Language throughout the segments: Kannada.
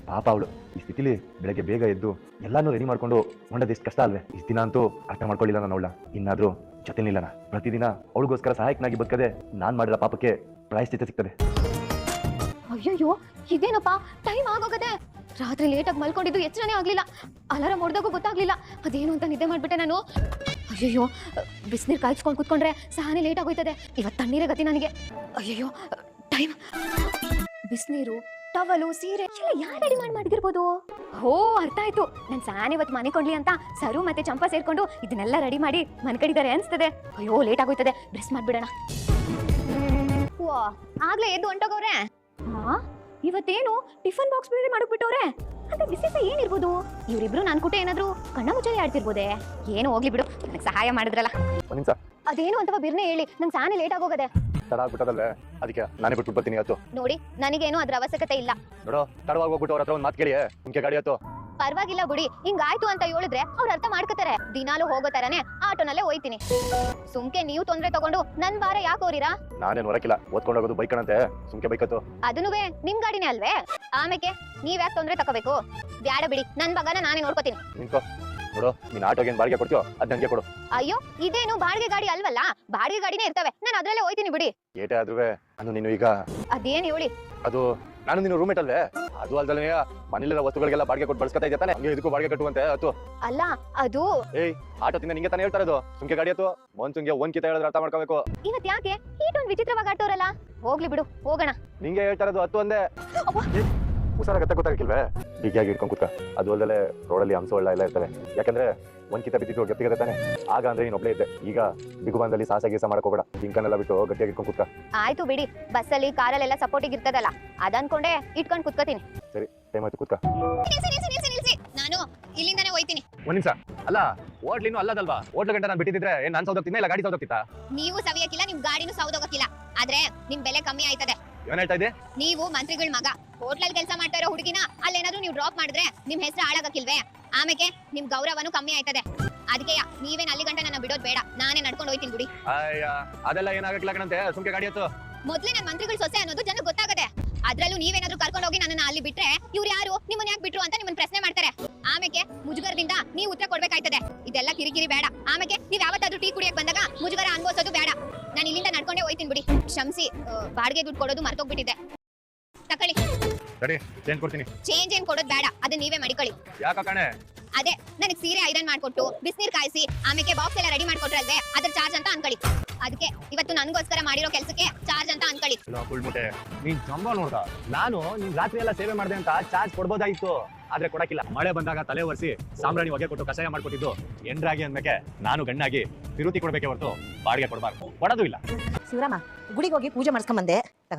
ಪಾಪ ಅವಳು ಈ ಸ್ಥಿತಿಲಿ ಬೆಳಗ್ಗೆ ಬೇಗ ಎದ್ದು ಎಲ್ಲಾನು ರೆಡಿ ಮಾಡ್ಕೊಂಡು ಹೊಂಡೋದು ಎಷ್ಟು ಕಷ್ಟ ಅಲ್ವೇ? ಇಷ್ಟು ದಿನ ಅಂತೂ ಅರ್ಥ ಮಾಡ್ಕೊಳ್ಳಿಲ್ಲ ನಾನು ಅವಳ. ಇನ್ನಾದ್ರೂ ಜೊತೆ ನಿಲ್ಲಣ. ಪ್ರತಿದಿನ ಅವಳಿಗೋಸ್ಕರ ಸಹಾಯಕನಾಗಿ ಬದುಕದೆ ನಾನ್ ಮಾಡಿದ ಪಾಪಕ್ಕೆ ಪ್ರಾಯಶ್ಚಿತ್ತ ಸಿಗ್ತದೆ. ಅಯ್ಯಯ್ಯೋ, ಇದೇನಪ್ಪ ಟೈಮ್ ಆಗೋಗದೆ. ರಾತ್ರಿ ಲೇಟಾಗಿ ಮಲ್ಕೊಂಡಿದ್ದು ಎಚ್ಚರನೇ ಆಗ್ಲಿಲ್ಲ. ಅಲಾರಾಮ್ ಹೊಡೆದಾಗೂ ಗೊತ್ತಾಗ್ಲಿಲ್ಲ ಅದೇನು ಅಂತ ನಿದ್ದೆ ಮಾಡ್ಬಿಟ್ಟೆ ನಾನು. ಅಯ್ಯಯ್ಯೋ, ಬಿಸಿನೀರು ಕಾಯಿಸ್ಕೊಂಡು ಕುತ್ಕೊಂಡ್ರೆ ಸಹನೆ ಲೇಟ್ ಆಗೋಯ್ತದೆ. ಇವತ್ತು ತಣ್ಣೀರೇ ಗತಿ ನನಗೆ. ಅಯ್ಯಯ್ಯೋ, ಟೈಮ್. ಬಿಸಿನೀರು, ಟವಲು, ಸೀರೆ ಎಲ್ಲ ಯಾರು ರೆಡಿ ಮಾಡಿರ್ಬೋದು? ಹೋ, ಅರ್ಥ ಆಯ್ತು. ನಾನು ಸಾನೆ ಇವತ್ತು ಮನೆ ಕೊಂಡ್ಲಿ ಅಂತ ಸರು ಮತ್ತೆ ಚಂಪಾ ಸೇರ್ಕೊಂಡು ಇದನ್ನೆಲ್ಲ ರೆಡಿ ಮಾಡಿ ಮನೆ ಕಡಿದ್ದಾರೆ ಅನ್ಸ್ತದೆ. ಅಯ್ಯೋ, ಲೇಟ್ ಆಗೋಯ್ತದೆ, ಡ್ರೆಸ್ ಮಾಡ್ಬಿಡೋಣ. ಆಗ್ಲೇ ಎದ್ದು ಹೊಂಟೋಗವ್ರೆ. ಹಾ, ಇವತ್ತೇನು ಟಿಫನ್ ಬಾಕ್ಸ್ ಬೇರೆ ಮಾಡಕ್ಬಿಟ್ಟವ್ರೆ ಅಂತ ವಿಶೇಷ ಏನಿರ್ಬೋದು? ಇವರಿಬ್ರು ನನ್ ಕುಟೆ ಏನಾದ್ರು ಕಣ್ಣ ಮುಚ್ಚಾಲೆ ಆಡ್ತಿರ್ಬೋದೆ. ಏನು ಹೋಗ್ಲಿ ಬಿಡು, ನನಗೆ ಸಹಾಯ ಮಾಡಿದ್ರಲ್ಲ. ಅದೇನು ಅಂತವ ಬಿರ್ನೆ ಹೇಳಿ, ನಂಗೆ ಸಾನೆ ಲೇಟ್ ಆಗೋಗದೆ. ತಡ ಆಗ್ಬಿಟ್ಟದಲ್ವೇ, ಅದಕ್ಕೆ ನಾನೇ ಬಿಟ್ಟು ಬರ್ತೀನಿ ಆಯ್ತು. ನೋಡಿ, ನನಗೇನು ಅದ್ರ ಅವಶ್ಯಕತೆ ಇಲ್ಲ. ನೋಡೋ, ತಡವಾಗಿ ಹೋಗ್ಬಿಟ್ಟು ಅವ್ರ ಹತ್ರ ಒಂದು ಮಾತು ಕೇಳಿ ಮುಂಕೆ ಗಾಡಿ ಆಯ್ತು. ಪರವಾಗಿಲ್ಲ ಬಿಡಿ, ಹಿಂಗಾಯ್ತು ಅಂತ ಹೇಳಿದ್ರೆ ಅವ್ರು ಅರ್ಥ ಮಾಡ್ಕೋತಾರೆ. ದಿನಾಲು ಹೋಗೋ ತರನೇ ಆಟೋನಲ್ಲೇ ಹೋಯ್ತೀನಿ. ಸುಮ್ಕೆ ನೀವು ತೊಂದ್ರೆ ತಗೊಂಡು ನನ್ ಭಾರ ಯಾಕೆ ಹೋರಿರಾ? ನಾನೇನ್ ಹೊರಕಿಲ್ಲ, ಓದ್ಕೊಂಡು ಹೋಗೋದು ಬೈಕ್ ಕಣಂತೆ, ಸುಮ್ಕೆ ಬೈಕತ್ತು. ಅದನ್ನೂ ನಿಮ್ ಗಾಡಿನೇ ಅಲ್ವೇ? ಆಮೇಲೆ ನೀವ್ ಯಾಕೆ ತೊಂದ್ರೆ ತಗೋಬೇಕು? ಬ್ಯಾಡ ಬಿಡಿ, ನನ್ ಬಗನ ನಾನೇ ನೋಡ್ಕೋತೀನಿ. ನಿಂತ್ಕೋ. ನೋಡು, ನೀನ್ ಆಟೋಗೆ ಏನ್ ಬಾಡಿಗೆ ಕೊಡ್ತೀಯೋ ಅದ್ ನಂಗೆ ಕೊಡು. ಅಯ್ಯೋ, ಇದೇನು ಬಾಡಿಗೆ ಗಾಡಿ ಅಲ್ವಲ್ಲ, ಬಾಡಿಗೆ ಗಾಡಿನೇ ಇರ್ತವೆ, ನಾನು ಅದ್ರಲ್ಲೇ ಹೋಯ್ತೀನಿ ಬಿಡಿ. ಏಟೇ ಆದ್ರೂ ಅದು ನೀನು ಈಗ ಅದೇನ್ ಹೇಳಿ? ಅದು ನಾನು ನೀನು ರೂಮೇಟ್ ಅಲ್ವೇ? ಅದು ಅಲ್ದಲೇ ಮನೇಲಿರೋ ವಸ್ತುಗಳಿಗೆಲ್ಲ ಬಾಡಿಗೆ ಕೊಟ್ಟು ಬಳಸ್ಕೊತಾ ಇದ್ದೆ ತಾನೆ, ಹಂಗೆ ಇದಕ್ಕೂ ಬಾಡಿಗೆ ಕಟ್ಟುವಂತೆ ಆಯ್ತು. ಅಲ್ಲ, ಅದು ಏಯ್, ಆಟೋ ತಿನ್ನ ನಿಂಗೆ ತಾನೇ ಹೇಳ್ತಾ ಇರೋದು, ಸುಮ್ಕೆ ಗಾಡಿ ಆಯ್ತು. ಒಂದ್ಸುಂಗೆ ಒಂದ್ ಕಿತ ಹೇಳಿದ್ರೆ ಅರ್ಥ ಮಾಡ್ಕೋಬೇಕು. ಇವತ್ ಯಾಕೆ ಈಟೊಂದು ವಿಚಿತ್ರವಾಗಿ ಆಟೋರಲ್ಲ? ಹೋಗ್ಲಿ ಬಿಡು, ಹೋಗೋಣ. ನಿಂಗೆ ಹೇಳ್ತಾ ಇರೋದು ಹತ್ತು ಒಂದೇ. ಹುಷಾರಾಗತ್ತೆ, ಗೊತ್ತಾಗಿಲ್ವೇ? ಬಿಗಿಯಾಗಿ ಇಟ್ಕೊಂಡು ಕೂತ್ಕ. ಅದು ಅಲ್ಲದೆ ರೋಡಲ್ಲಿ ಹಂಸ ಒಳ್ಳ ಎಲ್ಲ ಇರ್ತವೆ. ಯಾಕಂದ್ರೆ ಒಂದ್ ಕಿತ ಬಿದ್ದಿದ್ದು ಗಟ್ಟಿಗೆ ತಾನೆ. ಆಗ ಅಂದ್ರೆ ನೀನ್ ಒಬ್ಳೇ ಇದ್ದೆ. ಈಗ ಬಿಗುಬಂದಲ್ಲಿ ಸಾಹಸ ಗೀಸ ಮಾಡಕ್ ಹೋಗ್ಬೇಡ. ಹಿಂಕನ್ನೆಲ್ಲ ಬಿಟ್ಟು ಗಟ್ಟಿಯಾಗಿ ಇಟ್ಕೊಂಡು ಕೂತ್ಕ. ಆಯ್ತು ಬಿಡಿ, ಬಸ್ಸಲ್ಲಿ ಕಾರಲ್ಲೆಲ್ಲ ಸಪೋರ್ಟಿಗೆ ಇರ್ತದಲ್ಲ, ಅದನ್ಕೊಂಡೆ ಇಟ್ಕೊಂಡು ಕುತ್ಕೋತೀನಿ. ಸರಿ, ಟೈಮ್ ಆಯ್ತು, ಕೂತ್ಕ. ನಾನು ಇಲ್ಲಿಂದಾನೆ ಹೋಯ್ತೀನಿ. ಒಂದ್ ನಿಮಿಷ. ಅಲ್ಲ, ಹೋಟ್ಲಿನೂ ಅಲ್ಲದಲ್ವಾ? ಹೋಟ್ಲು ಗಂಟೆ ನಾನು ಬಿಟ್ಟಿದ್ರೆ ಏನ್ ನಾನ್ ಸೌದೋಗ್ತೀನಿ ಇಲ್ಲ ಗಾಡಿ ಸೌದೋಗ್ತಿತ್ತಾ? ನೀವು ಸವಿಯಕ್ಕಿಲ್ಲ, ನಿಮ್ ಗಾಡಿನೂ ಸೌದೋಗಕ್ಕಿಲ್ಲ. ಆದ್ರೆ ನಿಮ್ ಬೆಲೆ ಕಮ್ಮಿ ಆಯ್ತದೆ. ಏನ್ ಹೇಳ್ತಾ ಇದ್ದೆ? ನೀವು ಮಂತ್ರಿಗಳ ಮಗ, ಹೋಟ್ಲಲ್ಲಿ ಕೆಲಸ ಮಾಡ್ತಾ ಇರೋ ಹುಡುಗಿನ ಅಲ್ಲೇನಾದ್ರೂ ನೀವು ಡ್ರಾಪ್ ಮಾಡಿದ್ರೆ ನಿಮ್ ಹೆಸರು ಹಾಳಾಗಕ್ಕಿಲ್ವೇ? ಆಮೇಲೆ ನಿಮ್ ಗೌರವನು ಕಮ್ಮಿ ಆಯ್ತದೆ. ಅದಕ್ಕೆ ನೀವೇನ್ ಅಲ್ಲಿ ಗಂಟೆ ನನ್ನ ಬಿಡೋದ್ ಬೇಡ, ನಾನೇ ನಡ್ಕೊಂಡು ಹೋಯ್ತೀನಿ ಬಿಡಿ. ಅಯ್ಯ, ಅದೆಲ್ಲ ಏನಾಗಕ್ಕಿಲ್ಲ ಕಣಂತೆ, ಸುಮ್ಕೆ ಗಾಡಿ ಆಯ್ತು. ಮೊದ್ಲೇ ನನ್ ಮಂತ್ರಿಗಳ ಸೊಸೆ ಅನ್ನೋದು ಜನಕ್ಕೆ ಗೊತ್ತಾಗದೆ. ಅದ್ರಲ್ಲೂ ನೀವೇನಾದ್ರೂ ಕರ್ಕೊಂಡು ಹೋಗಿ ನನ್ನ ಅಲ್ಲಿ ಬಿಟ್ರೆ ಇವ್ರು ಯಾರು, ನಿಮ್ಮನ್ನ ಯಾಕೆ ಬಿಟ್ರು ಅಂತ ನಿಮ್ಮನ್ನ ಪ್ರಶ್ನೆ ಮಾಡ್ತಾರೆ. ಆಮೇಲೆ ಮುಜುಗರದಿಂದ ನೀವು ಉತ್ತರ ಕೊಡ್ಬೇಕಾಯ್ತದೆ. ಇದೆಲ್ಲ ಕಿರಿಕಿರಿ ಬೇಡ. ಆಮೇಲೆ ನೀವ್ ಯಾವತ್ತಾದ್ರೂ ಟೀ ಕುಡಿಯಕ್ ಬಂದಾಗ ಮುಜುಗರ ಅನ್ಭವಿಸೋದು ಬೇಡ. ನಾನು ಇಲ್ಲಿಂದ ನಡ್ಕೊಂಡೇ ಹೋಯ್ತೀನಿ ಬಿಡಿ. ಕ್ಷಮಿಸಿ, ಬಾಡಿಗೆ ದುಡ್ಡು ಕೊಡೋದು ಮರ್ತೋಗ್ಬಿಟ್ಟಿದೆ. ತಕೊಳ್ಳಿ. ಸರಿ, ಚೇಂಜ್ ಕೊಡ್ತೀನಿ. ಚೇಂಜ್ ಏನ್ ಕೊಡೋದು ಬೇಡ, ಅದನ್ನ ನೀವೇ ಮಾಡಿಕೊಳ್ಳಿ. ಯಾಕ ಕಣೆ? ಅದೇ, ನನಗೆ ಸೀರೆ ಐರನ್ ಮಾಡ್ಕೊಟ್ಟು ಬಿಸಿನೀರ್ ಕಾಯಿಸಿ ಆಮೇಲೆ ಬಾಕ್ಸ್ ಎಲ್ಲ ರೆಡಿ ಮಾಡ್ಕೊಟ್ರಲ್ವೇ, ಅದ್ರ ಚಾರ್ಜ್ ಅಂತ ಅನ್ಕೊಳ್ಳಿ. ಅದಕ್ಕೆ ಇವತ್ತು ನನಗೋಸ್ಕರ ಮಾಡಿರೋ ಕೆಲಸಕ್ಕೆ ಚಾರ್ಜ್ ಅಂತ ಅನ್ಕೊಳ್ಳಿ. ನೀನ್ ಸಂಬಳ ನೋಡ್ದ, ನಾನು ನೀನ್ ರಾತ್ರಿ ಎಲ್ಲ ಸೇವೆ ಮಾಡಿದೆ ಅಂತ ಚಾರ್ಜ್ ಕೊಡ್ಬೋದಾಯ್ತು, ಆದ್ರೆ ಕೊಡಕ್ಕಿಲ್ಲ. ಮಳೆ ಬಂದಾಗ ತಲೆ ಒರೆಸಿ ಸಾಂಬ್ರಾಣಿ ಹೊಗೆ ಕೊಟ್ಟು ಕಷಾಯ ಮಾಡ್ಕೊಟ್ಟಿದ್ದು ಎಂಡ್ರಾಗಿ ಅಂದ್ಮೇಲೆ ನಾನು ಗಣ್ಣಾಗಿ ತಿರುತಿ ಕೊಡ್ಬೇಕೆ ಹೊರತು ಬಾಡಿಗೆ ಕೊಡಬಾರ್ದು. ಕೊಡೋದು ಇಲ್ಲ. ಶಿವರಾಮ, ಗುಡಿಗೆ ಹೋಗಿ ಪೂಜೆ ಮಾಡಿಸ್ಕೊಂಡ್ ಬಂದೆ.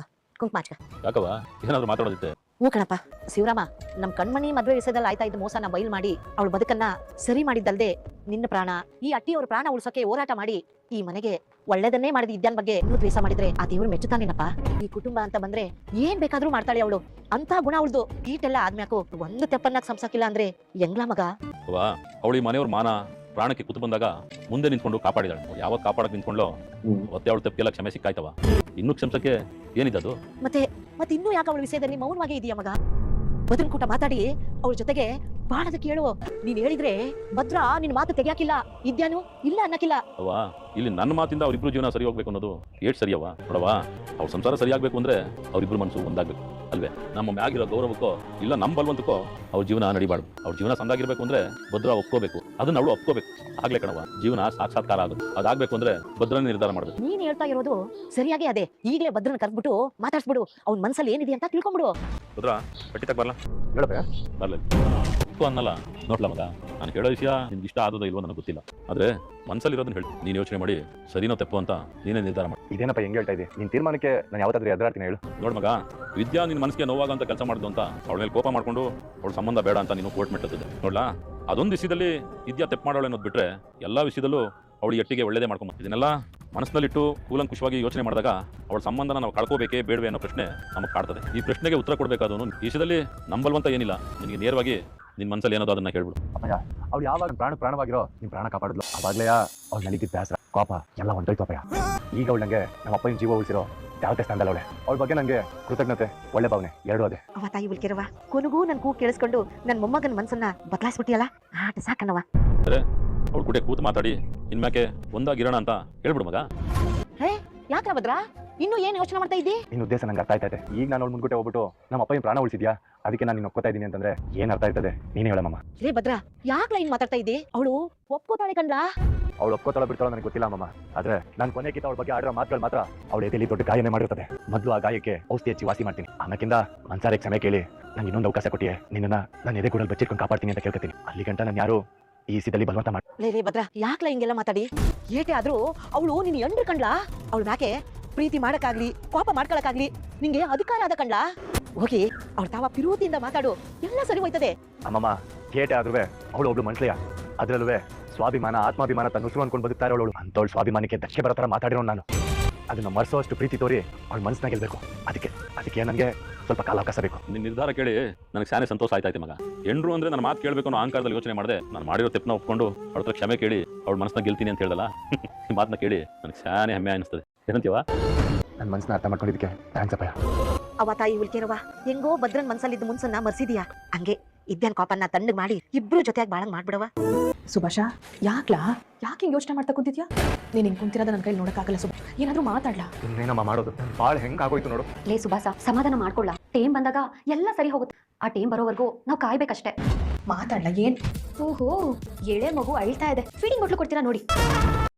ಕುಂಕುಮ ಹಚ್ಕ. ಯಾಕವ, ಏನಾದ್ರು ಮಾತಾಡೋದಿತ್ತೆ? ಹ್ಞೂ ಕಣಪ್ಪ. ಶಿವರಾಮ, ನಮ್ ಕಣ್ಮಣಿ ಮದ್ವೆ ವಿಷಯದಲ್ಲಿ ಆಯ್ತಾ ಇದ್ದ ಮೋಸನ ಬಯಲ್ ಮಾಡಿ ಅವಳ ಬದುಕನ್ನ ಸರಿ ಮಾಡಿದ್ದಲ್ದೆ ನಿನ್ನ ಪ್ರಾಣ, ಈ ಅಟ್ಟಿಯವ್ರ ಪ್ರಾಣ ಉಳ್ಸೋಕೆ ಹೋರಾಟ ಮಾಡಿ ಈ ಮನೆಗೆ ಒಳ್ಳೇದನ್ನೇ ಮಾಡಿದ ಇದ್ಯಾನ್ ಬಗ್ಗೆ ಇನ್ನೂ ದ್ವೇಷ ಮಾಡಿದ್ರೆ ಆ ದೇವ್ರು ಮೆಚ್ಚುತ್ತಾನೇನಪ್ಪ. ಈ ಕುಟುಂಬ ಅಂತ ಬಂದ್ರೆ ಏನ್ ಬೇಕಾದ್ರೂ ಮಾಡ್ತಾಳೆ ಅವಳು. ಅಂತ ಗುಣ ಅವಳ್ದು. ಈಟೆಲ್ಲ ಆದ್ಮ್ಯಾಕು ಒಂದು ತೆಪ್ಪನ್ನಾಗ ಸಂಸಾಕಿಲ್ಲ ಅಂದ್ರೆ ಹೆಂಗ್ಲ ಮಗ? ಅವಳಿ ಮನೆಯವ್ರ ಮಾನ ಪ್ರಾಣಕ್ಕೆ ಕೂತು ಬಂದಾಗ ಮುಂದೆ ನಿಂತ್ಕೊಂಡು ಕಾಪಾಡಿದಾಳೆ. ಯಾವಾಗ ಕಾಪಾಡಕ್ ನಿಂತ್ಕೊಂಡ್ಲೋ ಮತ್ತೆ ಅವಳು ತಪ್ಪಿಗೆಲ್ಲ ಕ್ಷಮೆ ಸಿಕ್ಕಾಯ್ತವ. ಇನ್ನೂ ಕ್ಷಮಿಸಕ್ಕೆ ಏನಿದದು? ಮತ್ತೆ ಇನ್ನೂ ಯಾಕೆ ಅವಳ ವಿಷಯದಲ್ಲಿ ಮೌನವಾಗೇ ಇದೆಯಾ ಮಗ? ಬದನ್ ಕೂಟ ಮಾತಾಡಿ ಅವ್ರ ಜೊತೆಗೆ ಬಾಳದ ಕೇಳು. ನೀನ್ ಹೇಳಿದ್ರೆ ಭದ್ರ ನಿನ್ ಮಾತು ತೆಗಿಯಾಕಿಲ್ಲ, ಇದ್ಯಾನು ಇಲ್ಲ ಅನ್ನಕ್ಕಿಲ್ಲ. ಅವಾ, ಇಲ್ಲಿ ನನ್ನ ಮಾತಿಂದ ಅವ್ರಿಬ್ರು ಜೀವನ ಸರಿ ಹೋಗ್ಬೇಕು ಅನ್ನೋದು ಏಟ್ ಸರಿಯವ? ನೋಡವಾ, ಅವ್ರ ಸಂಸಾರ ಸರಿಯಾಗಬೇಕು ಅಂದ್ರೆ ಅವ್ರಿಬ್ರು ಮನಸ್ಸು ಒಂದಾಗ್ಬೇಕು ಅಲ್ವೇ? ನಮ್ಮ ಮ್ಯಾಗಿರೋ ಗೌರವಕ್ಕೋ ಇಲ್ಲ ನಮ್ಮ ಬಲ್ವಂತಕ್ಕೋ ಅವ್ರ ಜೀವನ ನಡಿಬಾರ್ದು. ಅವ್ರ ಜೀವನ ಸಂದಾಗಿರ್ಬೇಕು ಅಂದ್ರೆ ಭದ್ರ ಒಪ್ಕೋಬೇಕು, ಅದನ್ನ ಅವಳು ಒಪ್ಕೋಬೇಕು. ಆಗ್ಲೇ ಕಣವ ಜೀವನ ಸಾಕ್ಷಾತ್ಕಾರ ಆಗೋದು. ಅದಾಗ್ಬೇಕು ಅಂದ್ರೆ ಭದ್ರನೇ ನಿರ್ಧಾರ ಮಾಡ್ಬೇಕು. ನೀನ್ ಹೇಳ್ತಾ ಇರೋದು ಸರಿಯಾಗಿ ಅದೇ. ಈಗಲೇ ಭದ್ರನ ಕರ್ಬಿಟ್ಟು ಮಾತಾಡ್ಸ್ಬಿಡು. ಅವ್ನ ಮನ್ಸಲ್ಲಿ ಏನಿದೆ ಅಂತ ತಿಳ್ಕೊಂಬಿಡು. ಭದ್ರ ಪಟ್ಟಿ ತಗ ಬರ್ಲಾ? ಹೇಳಪ್ಪ. ಬರ್ಲಿ ಅನ್ನಲ್ಲ. ನೋಡ್ಲಾ ಮಗ, ನಾನು ಹೇಳೋ ವಿಷಯ ನಿನ್ಗೆ ಇಷ್ಟ ಆಗೋದೋ ಇಲ್ವೋ ನನಗೆ ಗೊತ್ತಿಲ್ಲ, ಆದ್ರೆ ಮನ್ಸಲ್ಲಿರೋದನ್ನ ಹೇಳಿ ನೀನ್ ಯೋಚನೆ ಮಾಡಿ ಸರಿನೋ ತಪ್ಪು ಅಂತ ನೀನೇ ನಿರ್ಧಾರ ಮಾಡಿ. ಇದೇನಪ್ಪ ಹೆಂಗ್ ಹೇಳ್ತಾ ಇದ್ದೀನಿ? ನಿನ್ ತೀರ್ಮಾನಕ್ಕೆ ನಾನು ಯಾವತ್ತಾದ್ರೂ ಎದುರಾಡ್ತೀನಿ ಹೇಳು. ನೋಡ್ ಮಗ, ವಿದ್ಯಾ ನಿನ್ ಮನಸ್ಸಿಗೆ ನೋವಾಗಂತ ಕೆಲಸ ಮಾಡಿದ್ದು ಅಂತ ಅವಳ ಮೇಲೆ ಕೋಪ ಮಾಡ್ಕೊಂಡು ಅವಳ ಸಂಬಂಧ ಬೇಡ ಅಂತ ನೀನು ಕೋರ್ಟ್ ಮೆಟ್ಟದ್ದು ನೋಡ್ಲಾ. ಅದೊಂದು ವಿಷಯದಲ್ಲಿ ವಿದ್ಯಾ ತೆಪ್ಪು ಮಾಡೋಳು ಅನ್ನೋದು ಬಿಟ್ರೆ ಎಲ್ಲಾ ವಿಷಯದಲ್ಲೂ ಅವಳು ಎಟ್ಟಿಗೆ ಒಳ್ಳೇದೇ ಮಾಡ್ಕೊಂಬ. ಇದನ್ನೆಲ್ಲ ಮನಸ್ಸಿನಲ್ಲಿಟ್ಟು ಕೂಲಂಕುಷವಾಗಿ ಯೋಚನೆ ಮಾಡಿದಾಗ ಅವಳ ಸಂಬಂಧನ ನಾವು ಕಳ್ಕೋಬೇಕೇ ಬೇಡವೇ ಅನ್ನೋ ಪ್ರಶ್ನೆ ನಮಗೆ ಕಾಡ್ತದೆ. ಈ ಪ್ರಶ್ನೆಗೆ ಉತ್ತರ ಕೊಡಬೇಕಾದವನು ಈ ವಿಷಯದಲ್ಲಿ ನಂಬಲ್ವಂತ ಏನಿಲ್ಲ. ನಿನಗೆ ನೇರವಾಗಿ ನಿನ್ ಮನಸ್ಸಲ್ಲಿ ಏನೋದು ಅದನ್ನ ಹೇಳ್ಬಿಡು. ಅಪ್ಪಯ್ಯ, ಅವ್ಳು ಯಾವಾಗ ಪ್ರಾಣವಾಗಿರೋ ನಿಮ್ ಪ್ರಾಣ ಕಾಪಾಡಿದ್ಲು, ಅವಾಗ್ಲೇ ಅವ್ಳು ನಲಿಗಿದ್ದ ಬೇಸರ ಕೋಪ ಎಲ್ಲ ಹೊಂಟೋಯ್ತು ಅಪ್ಪಯ್ಯ. ಈಗ ಅವಳು ನಂಗೆ ನಮ್ಮ ಅಪ್ಪನ ಜೀವ ಉಳಿಸಿರೋ ಯಾವತ್ತೆ ಸ್ಥಾನದಲ್ಲ ಅವಳೆ. ಅವಳ ಬಗ್ಗೆ ನನಗೆ ಕೃತಜ್ಞತೆ, ಒಳ್ಳೆ ಭಾವನೆ ಎರಡೂ ಅದೇ. ಅವ ತಾಯಿ ಉಳ್ಕೆರವ ಕೊನೆಗೂ ನನ್ ಕೂಗು ಕೇಳಿಸ್ಕೊಂಡು ನನ್ ಮೊಮ್ಮಗನ ಮನ್ಸನ್ನ ಬದಲಾಯಿಸ್ಬಿಟ್ಟಿಯಲ್ಲ, ಆಟ ಸಾಕನವ. ಅವ್ಳ ಕೂಡ ಕೂತು ಮಾತಾಡಿ ಇನ್ಮ್ಯಾಕೆ ಒಂದಾಗಿರೋಣ ಅಂತ ಹೇಳ್ಬಿಡು ಮಗ. ಹೇ ಯಾಕ ಭದ್ರ, ಇನ್ನು ಏನ್ ಯೋಚನೆ ಮಾಡ್ತಾ ಇದ್ದಿ? ನಿನ್ನ ಉದ್ದೇಶ ನಂಗೆ ಅರ್ಥ ಆಯ್ತೈತೆ. ಈಗ ನಾನು ಅವಳ ಮುಂದ್ಗುಟ್ಟೆ ಹೋಗ್ಬಿಟ್ಟು ನಮ್ಮ ಅಪ್ಪ ಪ್ರಾಣ ಉಳಿಸಿದ್ಯಾ, ಅದಕ್ಕೆ ನಾನು ನಿನ್ನ ಒಪ್ಕೋತಾ ಇದ್ದೀನಿ ಅಂತಂದ್ರೆ ಏನ್ ಅರ್ಥ ಆಯ್ತದೆ ನೀನೇ ಹೇಳಮ್ಮ. ರೇ ಭದ್ರ, ಯಾಕ್ಲ ಹಿಂಗ್ ಮಾತಾಡ್ತಾ ಇದ್ದಿ? ಅವಳು ಒಪ್ಕೋತಾಳೆ ಕಣ್ಲಾ. ಅವಳು ಒಪ್ಕೋತಾಳ ಬಿಡ್ತಾಳ ನನಗೆ ಗೊತ್ತಿಲ್ಲ ಅಮ್ಮಮ್ಮ. ಆದ್ರೆ ನಾನು ಕೊನೆಗಿಂತ ಅವಳ ಬಗ್ಗೆ ಆಡಿರೋ ಮಾತುಗಳು ಮಾತ್ರ ಅವಳ ಎದೆಯಲ್ಲಿ ದೊಡ್ಡ ಗಾಯನೇ ಮಾಡಿರ್ತದೆ. ಮೊದಲು ಆ ಗಾಯಕ್ಕೆ ಔಷಧಿ ಹಚ್ಚಿ ವಾಸಿ ಮಾಡ್ತೀನಿ. ಆಮೇಕಿಂದ ಮನ್ಸಾರೆ ಕ್ಷಮೆ ಕೇಳಿ ನಂಗೆ ಇನ್ನೊಂದು ಅವಕಾಶ ಕೊಟ್ಟಿಯೇ, ನಿನ್ನ ನಾನು ಎದೆ ಕೂಡಲ್ಲಿ ಬಚ್ಚಿಟ್ಕೊಂಡು ಕಾಪಾಡ್ತೀನಿ ಅಂತ ಕೇಳ್ಕೊತೀನಿ. ಅಲ್ಲಿ ಗಂಟ ನಾನು ಯಾರು ಈ ಸಿದ್ದಲ್ಲಿ ಬಲವಂತ ಮಾಡಿ. ಲೇ ಭದ್ರ, ಯಾಕ್ಲ ಹಿಂಗೆಲ್ಲ ಮಾತಾಡಿ? ಏಟೆ ಆದ್ರೂ ಅವಳು ನಿನ್ ಎಂಡ್ರು ಕಣ್ಲಾ. ಅವಳ ಮ್ಯಾಕೆ ಪ್ರೀತಿ ಮಾಡಕ್ಕಾಗ್ಲಿ ಕೋಪ ಮಾಡ್ಕೊಳಕ್ಕಾಗ್ಲಿ ನಿಂಗೆ ಅಧಿಕಾರ ಆದ ಕಣ್ಲಾ. ಹೋಗಿ ಅವ್ರ ತಾವ ಪಿರುತಿಯಿಂದ ಮಾತಾಡು, ಎಲ್ಲ ಸರಿ ಹೋಯ್ತದೆ. ಅಮ್ಮಮ್ಮ ಕೇಟೆ ಆದ್ರೂ ಅವಳು ಒಬ್ಳು ಮನುಷ್ಯಯ್ಯ. ಅದ್ರಲ್ಲೂ ಸ್ವಾಭಿಮಾನ ಆತ್ಮಾಭಿಮಾನ ತನ್ನ ಉಸಿರು ಅನ್ಕೊಂಡು ಬದುಕ್ತಾ ಇರೋಳು. ಅಂತವಳು ಸ್ವಾಭಿಮಾನಕ್ಕೆ ಧಕ್ಕೆ ಬರೋ ಥರ ಮಾತಾಡಿರೋ ನಾನು. ಅದನ್ನ ಮರೆಸೋಷ್ಟು ಪ್ರೀತಿ ತೋರಿ ಅವಳ ಮನಸ್ಸನ್ನ ಗೆಲ್ಬೇಕು. ಅದಕ್ಕೆ ನನಗೆ ಸ್ವಲ್ಪ ಕಾಲಾವಕಾಶ ಬೇಕು. ನಿನ್ನ ನಿರ್ಧಾರ ಕೇಳಿ ನನಗೆ ಶಾನೆ ಸಂತೋಷ ಆಯ್ತಾಯ್ತು ಮಗ. ಎಂಡ್ರು ಅಂದ್ರೆ ನನ್ನ ಮಾತು ಕೇಳಬೇಕು ಅನ್ನೋ ಅಹಂಕಾರದಲ್ಲಿ ಯೋಚನೆ ಮಾಡಿದೆ. ನಾನು ಮಾಡಿರೋ ತೆಪ್ಪನ ಒಪ್ಕೊಂಡು ಅವಳ ಹತ್ರ ಕ್ಷಮೆ ಕೇಳಿ ಅವಳ ಮನಸ್ಸನ್ನ ಗೆಲ್ತೀನಿ ಅಂತ ಹೇಳ್ದಲ್ಲ, ಈ ಮಾತನ್ನ ಕೇಳಿ ನನಗೆ ಶಾನೆ ಹೆಮ್ಮೆ ಅನಿಸ್ತದೆ. ಏನಂತೀವ? ನನ್ನ ಮನಸ್ಸನ್ನ ಅರ್ಥ ಮಾಡ್ಕೊಂಡಿದ್ದಕ್ಕೆ ಥ್ಯಾಂಕ್ಸ್ ಅಪ್ಪಯ್ಯ. ಅವ ತಾಯಿ ಉಳ್ಕೆರವ ಹೆಂಗೋ ಭದ್ರನ್ ಮನ್ಸಲ್ಲಿದ್ದ ಮುನ್ಸನ್ನ ಮರ್ಸಿದೀಯಾ. ಹಂಗೆ ಇದ್ದೇನ್ ಕೋಪನ್ನ ತಣ್ಣಗ್ ಮಾಡಿ ಇಬ್ರು ಜೊತೆಯಾಗಿ ಬಾಳಂಗ್ ಮಾಡ್ಬಿಡವ. ಸುಭಾಷ, ಯಾಕೆ ಹಿಂಗೆ ಯೋಚನೆ ಮಾಡ್ತಾ ಕುಂತಿದ್ಯಾ? ನೀನು ಹಿಂಗೆ ಕುಂತಿರೋದ ನನ್ನ ಕೈಲಿ ನೋಡಕ್ಕಾಗಲ್ಲ ಸುಭಾಷ್. ಏನಾದ್ರೂ ಮಾತಾಡ್ಲಾ? ಇನ್ನೇನಮ್ಮ ಮಾಡೋದು, ಭಾಳ ಹೆಂಗಾಗೋಯ್ತು ನೋಡು. ಲೇ ಸುಭಾಸ, ಸಮಾಧಾನ ಮಾಡ್ಕೊಳ್ಳ. ಟೇಮ್ ಬಂದಾಗ ಎಲ್ಲ ಸರಿ ಹೋಗುತ್ತೆ. ಆ ಟೇಮ್ ಬರೋವರೆಗೂ ನಾವು ಕಾಯ್ಬೇಕಷ್ಟೇ. ಮಾತಾಡ್ಲಾ? ಏನ್? ಓಹೋ, ಎಳೆ ಮಗು ಅಳ್ತಾ ಇದೆ. ಫೀಡಿಂಗ್ ಬಾಟ್ಲು ಕೊಡ್ತೀರಾ ನೋಡಿ.